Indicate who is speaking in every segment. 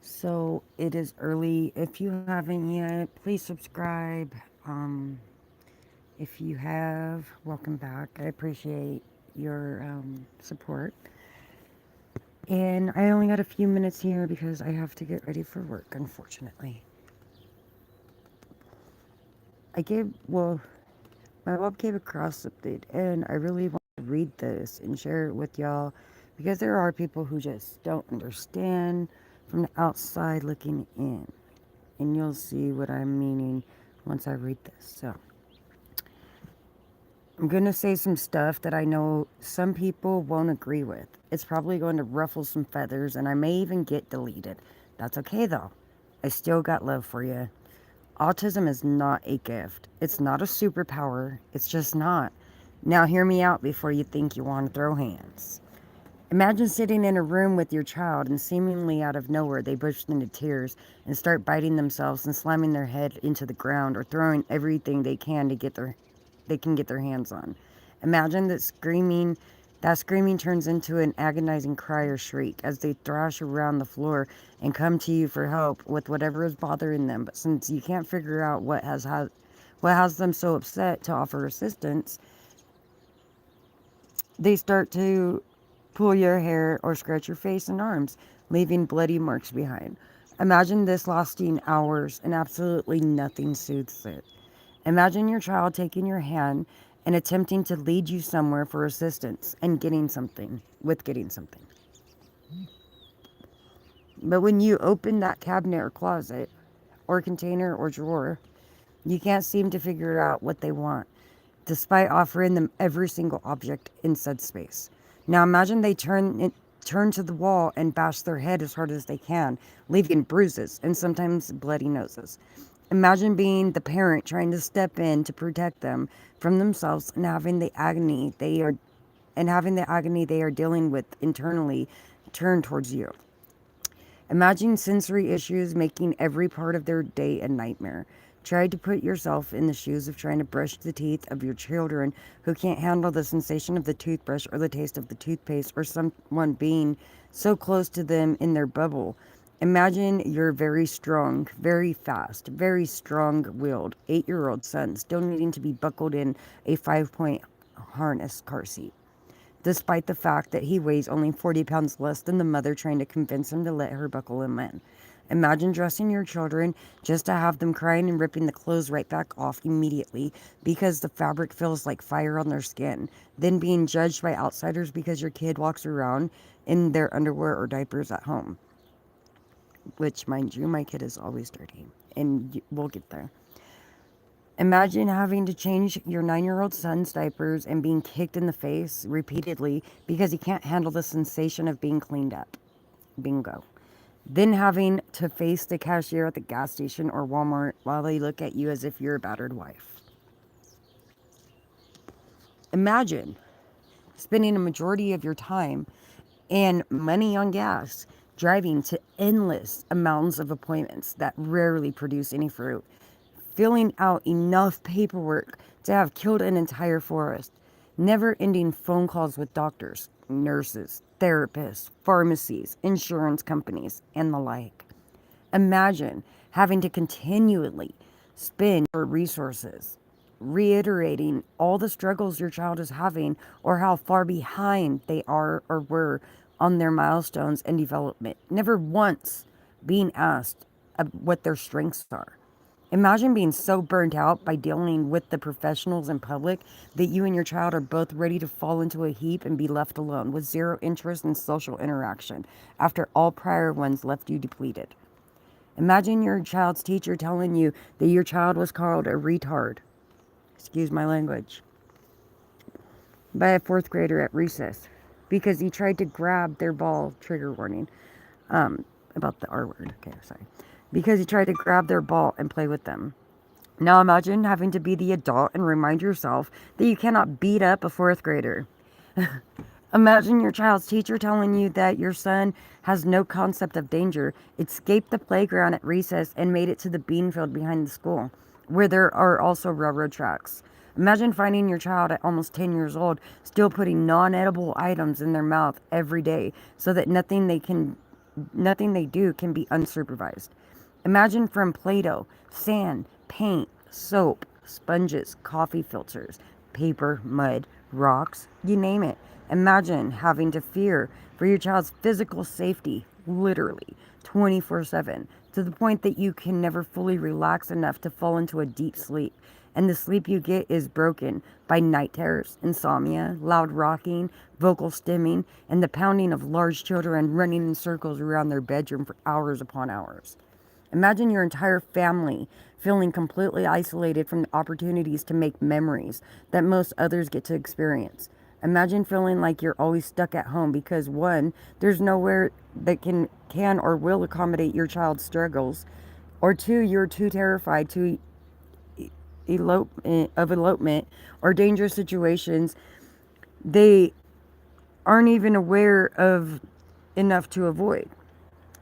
Speaker 1: So it is early. If you haven't yet, please subscribe. Um, if you have, welcome back. I appreciate your support. And I only got a few minutes here because I have to get ready for work, unfortunately. My web came across something, and I really want to read this and share it with y'all because there are people who just don't understand from the outside looking in. And you'll see what I'm meaning once I read this. So, I'm going to say some stuff that I know some people won't agree with. It's probably going to ruffle some feathers, and I may even get deleted. That's okay though. I still got love for you. Autism is not a gift, it's not a superpower. It's just not. Now, hear me out before you think you want to throw hands. Imagine sitting in a room with your child and seemingly out of nowhere they burst into tears and start biting themselves and slamming their head into the ground or throwing everything they can get their hands on. Imagine that screaming turns into an agonizing cry or shriek as they thrash around the floor and come to you for help with whatever is bothering them. But since you can't figure out what has them so upset to offer assistance, they start to pull your hair or scratch your face and arms, leaving bloody marks behind. Imagine this lasting hours and absolutely nothing soothes it. Imagine your child taking your hand and attempting to lead you somewhere for assistance and getting something. But when you open that cabinet or closet or container or drawer, you can't seem to figure out what they want, despite offering them every single object in said space. Now imagine they turn to the wall and bash their head as hard as they can, leaving bruises and sometimes bloody noses. Imagine being the parent trying to step in to protect them from themselves and having the agony they are dealing with internally turn towards you. Imagine sensory issues making every part of their day a nightmare. Try to put yourself in the shoes of trying to brush the teeth of your children who can't handle the sensation of the toothbrush or the taste of the toothpaste or someone being so close to them in their bubble. Imagine your very strong, very fast, very strong willed 8-year-old son still needing to be buckled in a 5-point harness car seat, despite the fact that he weighs only 40 pounds less than the mother trying to convince him to let her buckle him in. Imagine dressing your children just to have them crying and ripping the clothes right back off immediately because the fabric feels like fire on their skin, then being judged by outsiders because your kid walks around in their underwear or diapers at home. Which, mind you, my kid is always dirty, and we'll get there. Imagine having to change your 9-year-old son's diapers and being kicked in the face repeatedly because he can't handle the sensation of being cleaned up. Bingo. Then having to face the cashier at the gas station or Walmart while they look at you as if you're a battered wife. Imagine spending a majority of your time and money on gas driving to endless amounts of appointments that rarely produce any fruit, filling out enough paperwork to have killed an entire forest, never ending phone calls with doctors, nurses, therapists, pharmacies, insurance companies, and the like. Imagine having to continually spend your resources reiterating all the struggles your child is having or how far behind they are or were on their milestones and development, never once being asked what their strengths are. Imagine being so burnt out by dealing with the professionals in public that you and your child are both ready to fall into a heap and be left alone with zero interest in social interaction after all prior ones left you depleted. Imagine your child's teacher telling you that your child was called a retard, excuse my language, by a fourth grader at recess because he tried to grab their ball, trigger warning, about the R word, okay, sorry, because he tried to grab their ball and play with them. Now imagine having to be the adult and remind yourself that you cannot beat up a fourth grader. Imagine your child's teacher telling you that your son has no concept of danger, escaped the playground at recess, and made it to the bean field behind the school, where there are also railroad tracks. Imagine finding your child at almost 10 years old still putting non edible items in their mouth every day so that nothing they can nothing they do can be unsupervised. Imagine from Play-Doh, sand, paint, soap, sponges, coffee filters, paper, mud, rocks, you name it. Imagine having to fear for your child's physical safety, literally, 24/7, to the point that you can never fully relax enough to fall into a deep sleep. And the sleep you get is broken by night terrors, insomnia, loud rocking, vocal stimming, and the pounding of large children running in circles around their bedroom for hours upon hours. Imagine your entire family feeling completely isolated from the opportunities to make memories that most others get to experience. Imagine feeling like you're always stuck at home because one, there's nowhere that can or will accommodate your child's struggles, or two, you're too terrified to elopement or dangerous situations they aren't even aware of enough to avoid.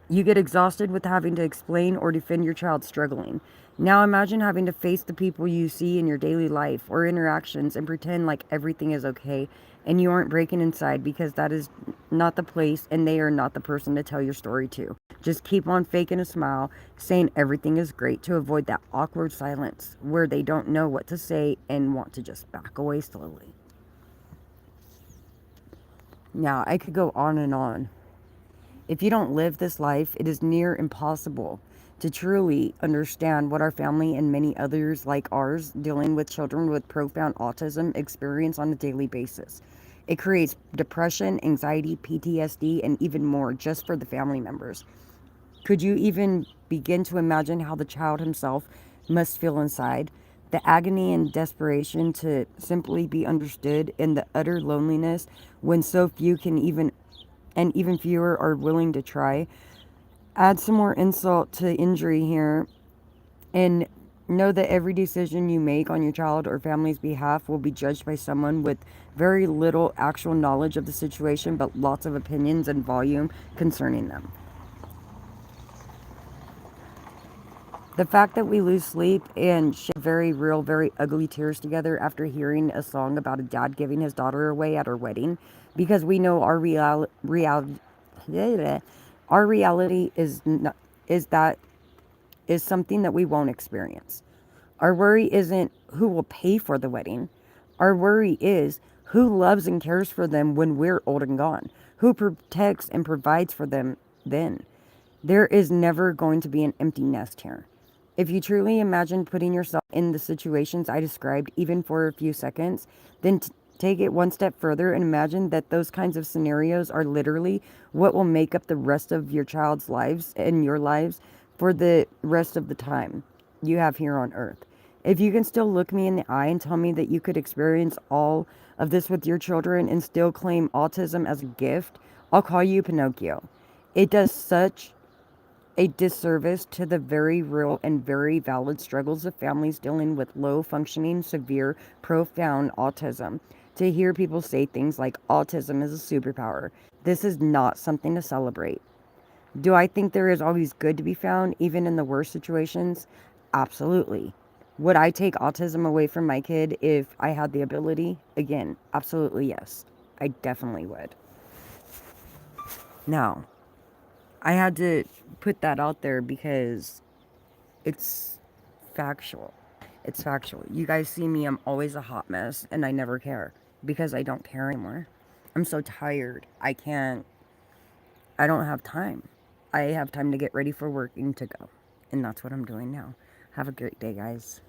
Speaker 1: You get exhausted with having to explain or defend your child struggling. Now imagine having to face the people you see in your daily life or interactions and pretend like everything is okay and you aren't breaking inside, because that is not the place and they are not the person to tell your story to. Just keep on faking a smile, saying everything is great to avoid that awkward silence where they don't know what to say and want to just back away slowly. Now, I could go on and on. If you don't live this life, it is near impossible to truly understand what our family and many others like ours dealing with children with profound autism experience on a daily basis. It creates depression, anxiety, PTSD, and even more just for the family members. Could you even begin to imagine how the child himself must feel inside? The agony and desperation to simply be understood, and the utter loneliness when so few can even fewer are willing to try. Add some more insult to injury here, and know that every decision you make on your child or family's behalf will be judged by someone with very little actual knowledge of the situation, but lots of opinions and volume concerning them. The fact that we lose sleep and shed very real, very ugly tears together after hearing a song about a dad giving his daughter away at our wedding, because we know our reality is not, is that is something that we won't experience. Our worry isn't who will pay for the wedding. Our worry is who loves and cares for them when we're old and gone, who protects and provides for them then. There is never going to be an empty nest here. If you truly imagine putting yourself in the situations I described, even for a few seconds, then take it one step further and imagine that those kinds of scenarios are literally what will make up the rest of your child's lives and your lives for the rest of the time you have here on earth. If you can still look me in the eye and tell me that you could experience all of this with your children and still claim autism as a gift, I'll call you Pinocchio. It does such a disservice to the very real and very valid struggles of families dealing with low functioning, severe, profound autism to hear people say things like autism is a superpower. This is not something to celebrate. Do I think there is always good to be found, even in the worst situations? Absolutely. Would I take autism away from my kid if I had the ability? Again, absolutely yes. I definitely would. Now, I had to put that out there because it's factual. It's factual. You guys see me, I'm always a hot mess, and I never care because I don't care anymore. I'm so tired. I don't have time. I have time to get ready for work and to go. And that's what I'm doing now. Have a great day, guys.